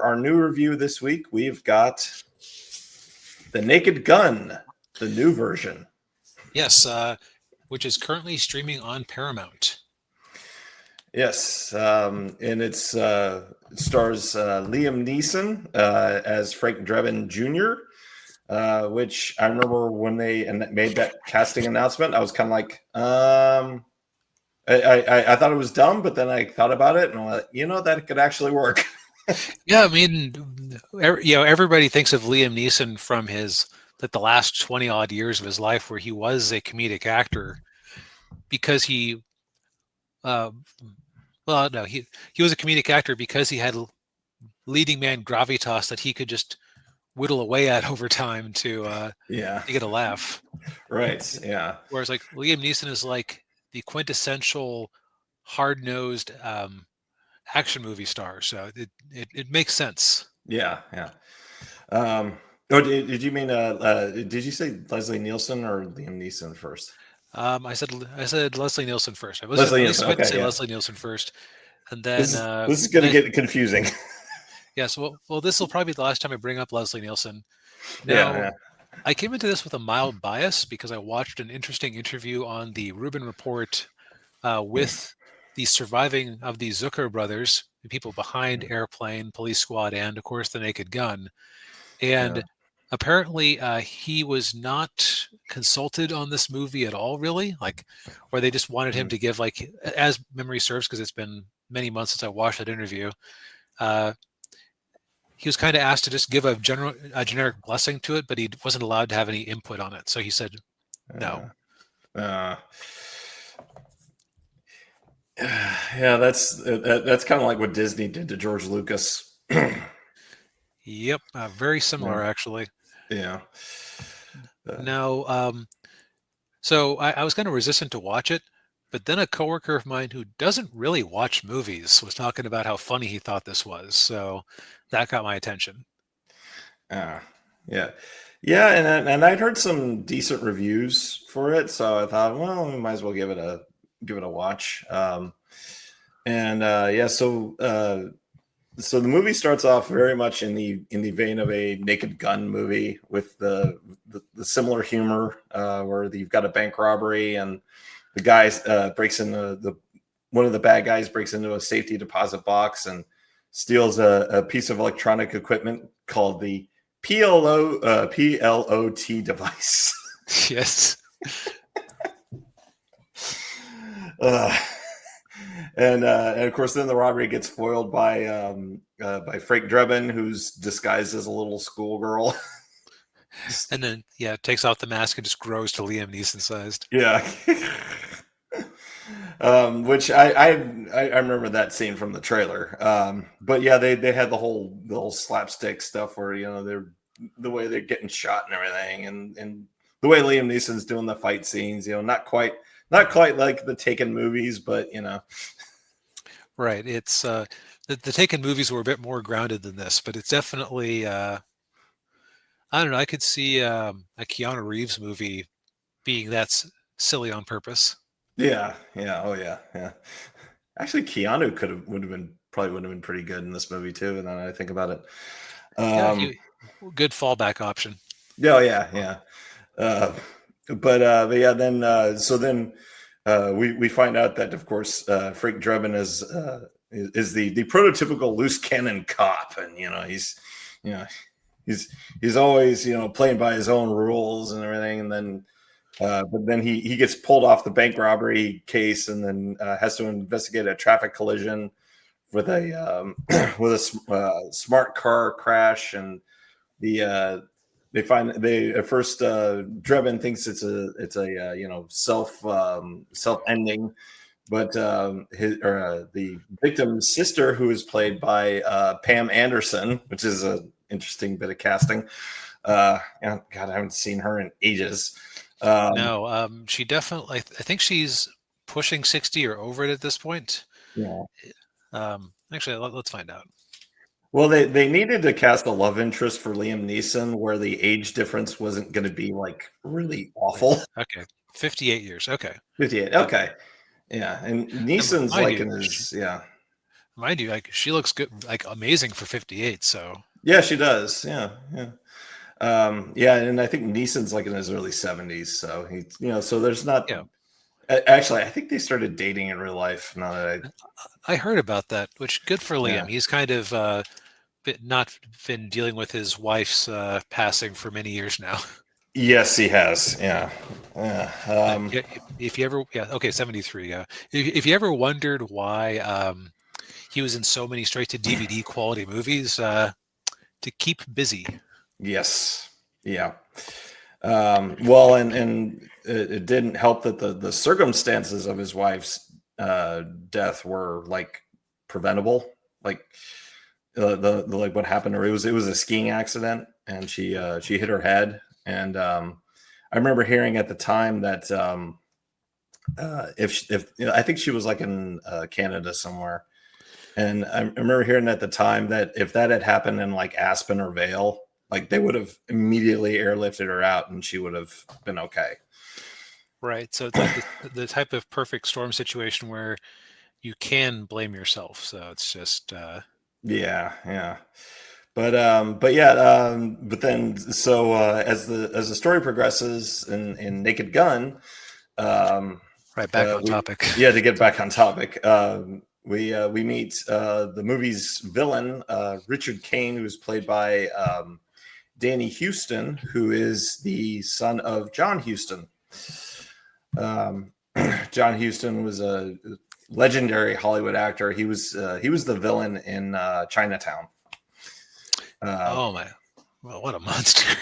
Our new review this week, we've got The Naked Gun, the new version. Yes, which is currently streaming on Paramount. Yes, and it stars Liam Neeson as Frank Drebin Jr., which I remember when they made that casting announcement, I was kind of like, I thought it was dumb, but then I thought about it and I'm like, that could actually work. Yeah, I mean, everybody thinks of Liam Neeson from the last 20 odd years of his life where he was a comedic actor because he was a comedic actor because he had leading man gravitas that he could just whittle away at over time to get a laugh. Right. Yeah. Whereas like Liam Neeson is like the quintessential hard-nosed action movie star, so it makes sense. Yeah. Did you mean did you say Leslie Nielsen or Liam Neeson first? I said Leslie Nielsen first. I was Leslie at least Nielsen. meant to Okay, say yeah. Leslie Nielsen first, and then this is going to get confusing. Yes, well, this will probably be the last time I bring up Leslie Nielsen. Now, Yeah. I came into this with a mild bias because I watched an interesting interview on the Rubin Report with the surviving of the Zucker brothers, the people behind Airplane, Police Squad, and of course The Naked Gun. And apparently he was not consulted on this movie at all, really, or they just wanted him to give, as memory serves, because it's been many months since I watched that interview. He was kind of asked to just give a generic blessing to it, but he wasn't allowed to have any input on it. So he said no. Yeah, that's kind of like what Disney did to George Lucas. Yep, very similar, actually. Yeah. Now, so I was kind of resistant to watch it, but then a coworker of mine who doesn't really watch movies was talking about how funny he thought this was. So that got my attention. Yeah. And I'd heard some decent reviews for it, so I thought, well, we might as well give it a watch. So the movie starts off very much in the vein of a Naked Gun movie with the similar humor, where you've got a bank robbery and the guy breaks into one of the bad guys breaks into a safety deposit box and steals a piece of electronic equipment called the PLOT device. Yes. And of course, then the robbery gets foiled by Frank Drebin, who's disguised as a little schoolgirl. And then, takes off the mask and just grows to Liam Neeson sized. Yeah. Which I remember that scene from the trailer. But yeah, they had the whole slapstick stuff where they're the way they're getting shot and everything, and the way Liam Neeson's doing the fight scenes. Not quite like the Taken movies, but Right. It's the Taken movies were a bit more grounded than this, but it's definitely I don't know. I could see a Keanu Reeves movie being that silly on purpose. Yeah. Oh yeah. Actually, Keanu would have been pretty good in this movie too. And then I think about it. Good fallback option. Yeah. But yeah, then we find out that of course Frank Drebin is the prototypical loose cannon cop, and he's always playing by his own rules and everything, and then but then he gets pulled off the bank robbery case and then has to investigate a traffic collision with a smart car crash, and at first Drebin thinks it's a self-ending, but the victim's sister, who is played by Pam Anderson, which is an interesting bit of casting. God, I haven't seen her in ages. No, she definitely. I think she's pushing 60 or over it at this point. Yeah. Actually, let's find out. Well, they needed to cast a love interest for Liam Neeson where the age difference wasn't going to be really awful. Okay, 58 years. Okay, 58. Okay, yeah, and Neeson's mind you, like she looks good, like amazing for 58. So Yeah, she does. Yeah, yeah. Yeah, and I think Neeson's like in his early 70s, so he, so there's not. yeah, Actually, I think they started dating in real life. Now that I heard about that, which good for yeah, Liam. He's kind of not been dealing with his wife's passing for many years now. yes, he has. Yeah, yeah, Yeah, if you ever, yeah, okay, 73, yeah. If you ever wondered why he was in so many straight to DVD quality movies, to keep busy. yes, yeah. Well, and it didn't help that the circumstances of his wife's death were like preventable. Like the like what happened to her, it was a skiing accident, and she hit her head. And I remember hearing at the time that if I think she was like in Canada somewhere, and I remember hearing at the time that if that had happened in like Aspen or Vale, like they would have immediately airlifted her out and she would have been okay. Right. So it's like the type of perfect storm situation where you can blame yourself. So it's just Yeah, yeah. But yeah, but then so as the story progresses in Naked Gun, right back on we topic. yeah, to get back on topic, we meet the movie's villain, Richard Kane, who's played by Danny Houston, who is the son of John Houston. John Houston was a legendary Hollywood actor. He was the villain in Chinatown. Oh my! Well, what a monster!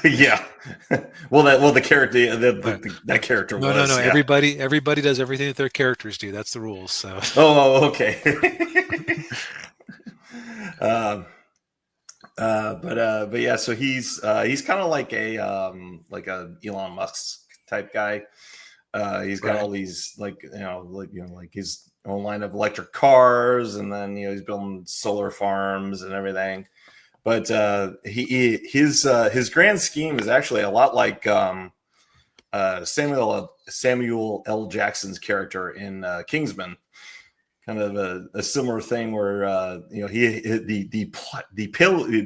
Yeah. Well, the character that character No, was. no, no. Yeah. Everybody does everything that their characters do. That's the rules. So. Oh, okay. But yeah, so he's kind of like a Elon Musk type guy. He's got Right. all these like his own line of electric cars, and then he's building solar farms and everything. But his grand scheme is actually a lot like Samuel L. Jackson's character in Kingsman. Kind of a similar thing where the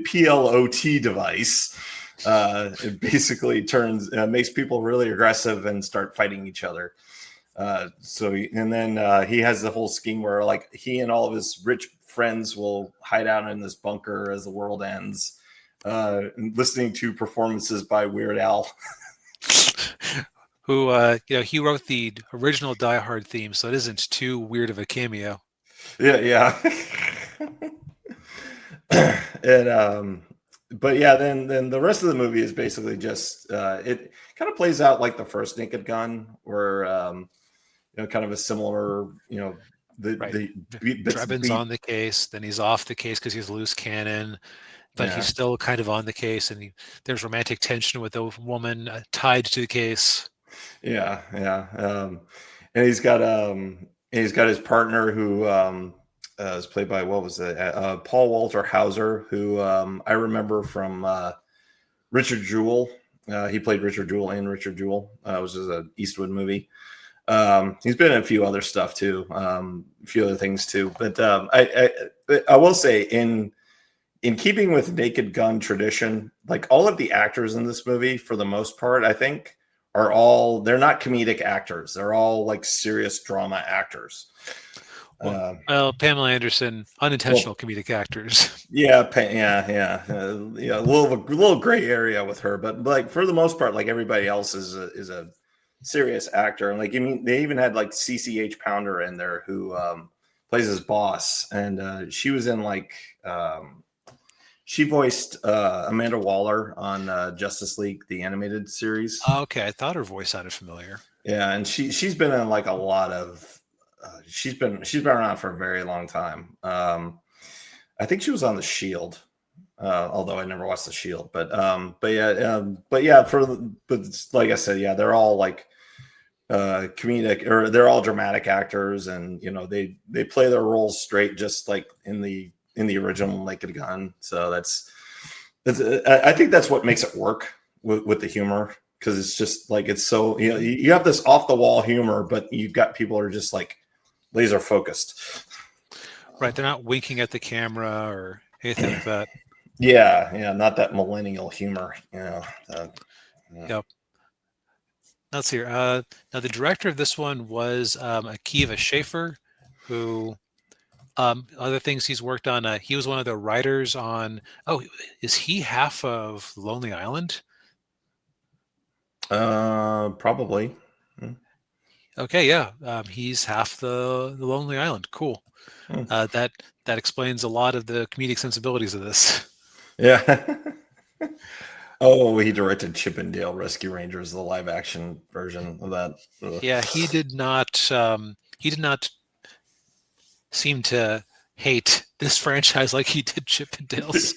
PLOT device it basically makes people really aggressive and start fighting each other. Then he has the whole scheme where like he and all of his rich friends will hide out in this bunker as the world ends, listening to performances by Weird Al. Who he wrote the original Die Hard theme, so it isn't too weird of a cameo. Yeah. And but yeah, then the rest of the movie is basically just it kind of plays out like the first Naked Gun, where kind of a similar Drebin's on the case, then he's off the case because he's a loose cannon, but he's still kind of on the case, and there's romantic tension with the woman tied to the case. Yeah. And he's got his partner who is played by Paul Walter Hauser, who I remember from Richard Jewell. He played Richard Jewell in Richard Jewell. It was just an Eastwood movie. He's been in a few other stuff too, a few other things too. But I will say in keeping with Naked Gun tradition, like all of the actors in this movie, for the most part, I think they're not comedic actors. They're all like serious drama actors. Well, Pamela Anderson, unintentional comedic actors. Yeah. A little gray area with her, but like for the most part, like everybody else is a serious actor. And like, they even had like CCH Pounder in there who plays his boss, and she was in like she voiced Amanda Waller on Justice League, the animated series. Okay, I thought her voice sounded familiar. Yeah, and she's been in like a lot of. She's been around for a very long time. I think she was on The Shield, although I never watched The Shield. But like I said, yeah, they're all like comedic, or they're all dramatic actors, and they play their roles straight, just like in the original Naked Gun. So I think that's what makes it work with the humor, because it's just like it's so you have this off the wall humor, but you've got people who are just like laser focused. Right, they're not winking at the camera or anything like that. Yeah, not that millennial humor, yeah. Yep. Let's see here. Now, the director of this one was Akiva Schaffer, who other things he's worked on. He was one of the writers on. Oh, is he half of Lonely Island? Probably. Okay, yeah, he's half the Lonely Island. Cool. Hmm. That explains a lot of the comedic sensibilities of this. Yeah. Oh, he directed Chip and Dale Rescue Rangers, the live action version of that. Ugh. Yeah, he did not. He did not seem to hate this franchise like he did Chip and Dale's.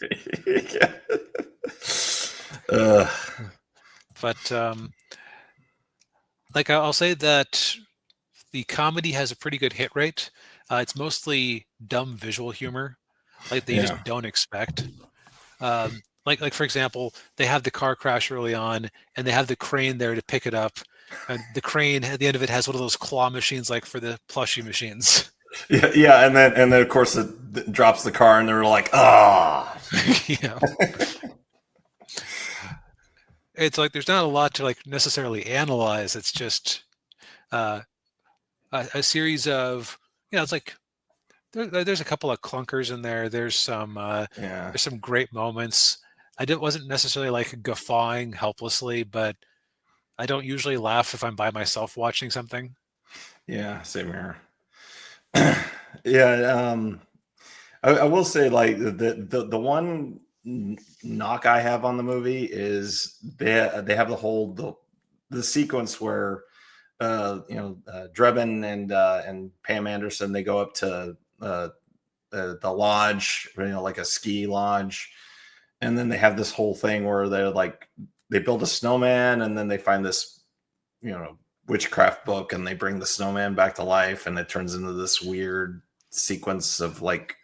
Yeah. But like I'll say that the comedy has a pretty good hit rate. It's mostly dumb visual humor, like that you Yeah. just don't expect. Like for example, they have the car crash early on, and they have the crane there to pick it up, and the crane at the end of it has one of those claw machines, like for the plushie machines. Yeah, and then of course it drops the car, and they're like, ah. Yeah, it's like there's not a lot to like necessarily analyze. It's just uh, a series of it's like there's a couple of clunkers in there. There's Yeah. some great moments. Wasn't necessarily like guffawing helplessly, but I don't usually laugh if I'm by myself watching something. Yeah, same here. Yeah, I will say, like, the one knock I have on the movie is they have the sequence where Drebin and Pam Anderson, they go up to the lodge, like a ski lodge, and then they have this whole thing where they build a snowman, and then they find this witchcraft book, and they bring the snowman back to life, and it turns into this weird sequence of like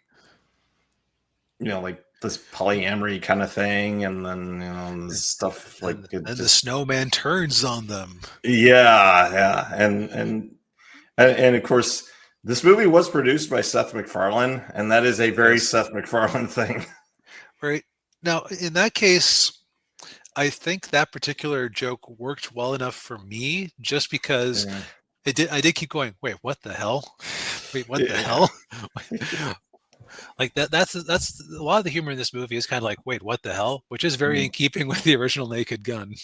this polyamory kind of thing, and then stuff like and the snowman turns on them. yeah, and of course this movie was produced by Seth MacFarlane, and that is a very Seth MacFarlane thing. Right. Now, in that case, I think that particular joke worked well enough for me, just because I did keep going, wait, what the hell? Wait, what the hell? Like that's a lot of the humor in this movie is kind of like, wait, what the hell? Which is very in keeping with the original Naked Gun.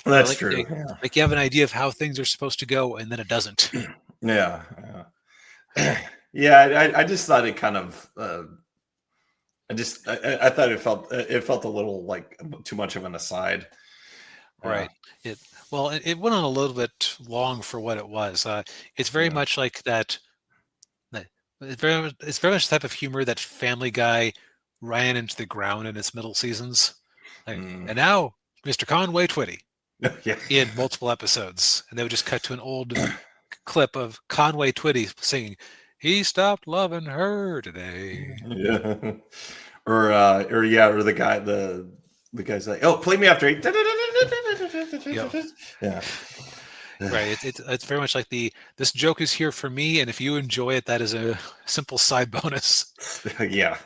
That's true. Like you have an idea of how things are supposed to go, and then it doesn't. Yeah. I just thought it kind of I thought it felt a little like too much of an aside. Right. It went on a little bit long for what it was. It's very much like that. It's very much the type of humor that Family Guy ran into the ground in its middle seasons. And now, Mr. Conway Twitty, in multiple episodes, and they would just cut to an old clip of Conway Twitty singing, "He stopped loving her today." Yeah, or the guy's like, "Oh, play me after." Yep. Yeah. Right. It's very much like this joke is here for me, and if you enjoy it, that is a simple side bonus. Yeah.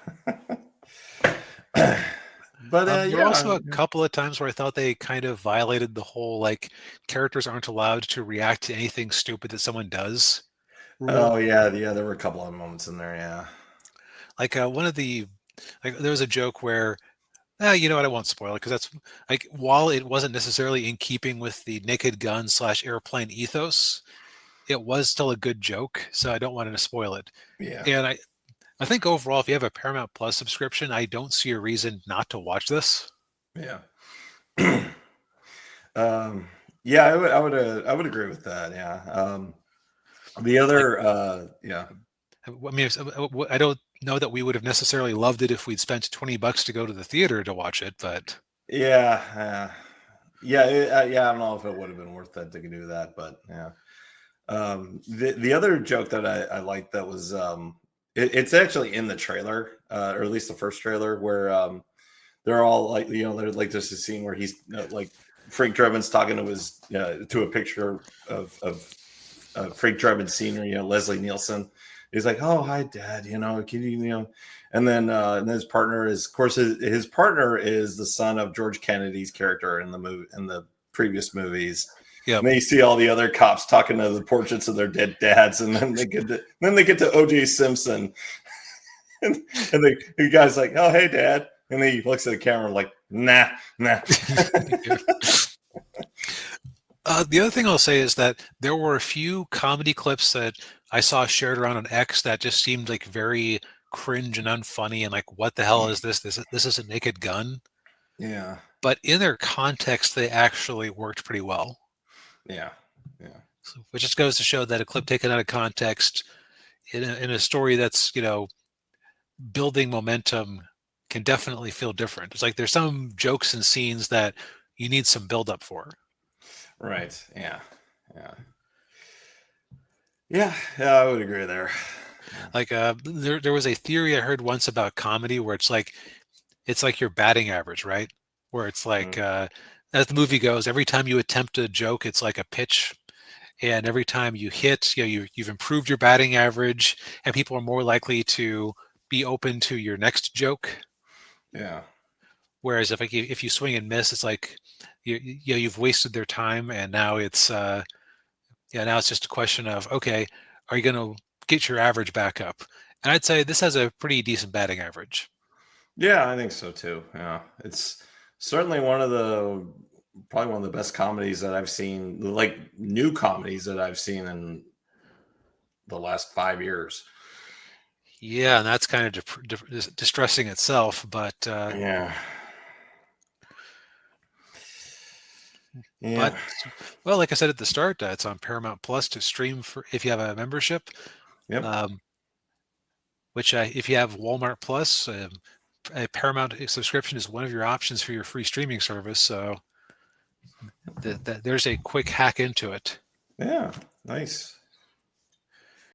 But there were also a couple of times where I thought they kind of violated the whole like characters aren't allowed to react to anything stupid that someone does rule. Oh yeah, there were a couple of moments in there. Yeah. Like there was a joke where you know what? I won't spoil it because that's like while it wasn't necessarily in keeping with the Naked Gun / airplane ethos, it was still a good joke. So I don't want to spoil it. Yeah. And I think overall, if you have a Paramount Plus subscription, I don't see a reason not to watch this. Yeah. Yeah, I would agree with that. Yeah. The other, yeah. I mean, I don't know that we would have necessarily loved it if we'd spent $20 to go to the theater to watch it, but yeah, I don't know if it would have been worth it to do that, but yeah. The other joke that I liked that was it's actually in the trailer, or at least the first trailer, where they're all like, they're like, there's a scene where he's like Frank Drebin's talking to his to a picture of Frank Drebin's senior, Leslie Nielsen. he's like, "Oh, hi, Dad. Can you?" And then his partner is, of course, his partner is the son of George Kennedy's character in the previous movies. Yep. And then you see all the other cops talking to the portraits of their dead dads, and then they get to O.J. Simpson, and the guy's like, "Oh, hey, Dad," and then he looks at the camera like, "Nah." The other thing I'll say is that there were a few comedy clips that I saw shared around on X that just seemed like very cringe and unfunny, and like, what the hell is this? This is a Naked Gun. Yeah, But in their context, they actually worked pretty well. yeah. So, which just goes to show that a clip taken out of context in a story that's building momentum can definitely feel different. It's like there's some jokes and scenes that you need some build up for. Right. Yeah. Yeah, I would agree there. Like there was a theory I heard once about comedy where it's like your batting average, right? Where it's like as the movie goes, every time you attempt a joke, it's like a pitch, and every time you hit, you've improved your batting average, and people are more likely to be open to your next joke. Yeah. Whereas if you swing and miss, it's like you've wasted their time, and now it's now it's just a question of, okay, are you going to get your average back up? And I'd say this has a pretty decent batting average. Yeah, I think so too. Yeah, it's certainly probably one of the best comedies that I've seen, like new comedies that I've seen in the last 5 years. Yeah, and that's kind of distressing itself, but Yeah. but well, like I said at the start, it's on Paramount Plus to stream for if you have a membership. Yep. Which if you have Walmart Plus, a Paramount subscription is one of your options for your free streaming service. So there's a quick hack into it. Yeah. Nice.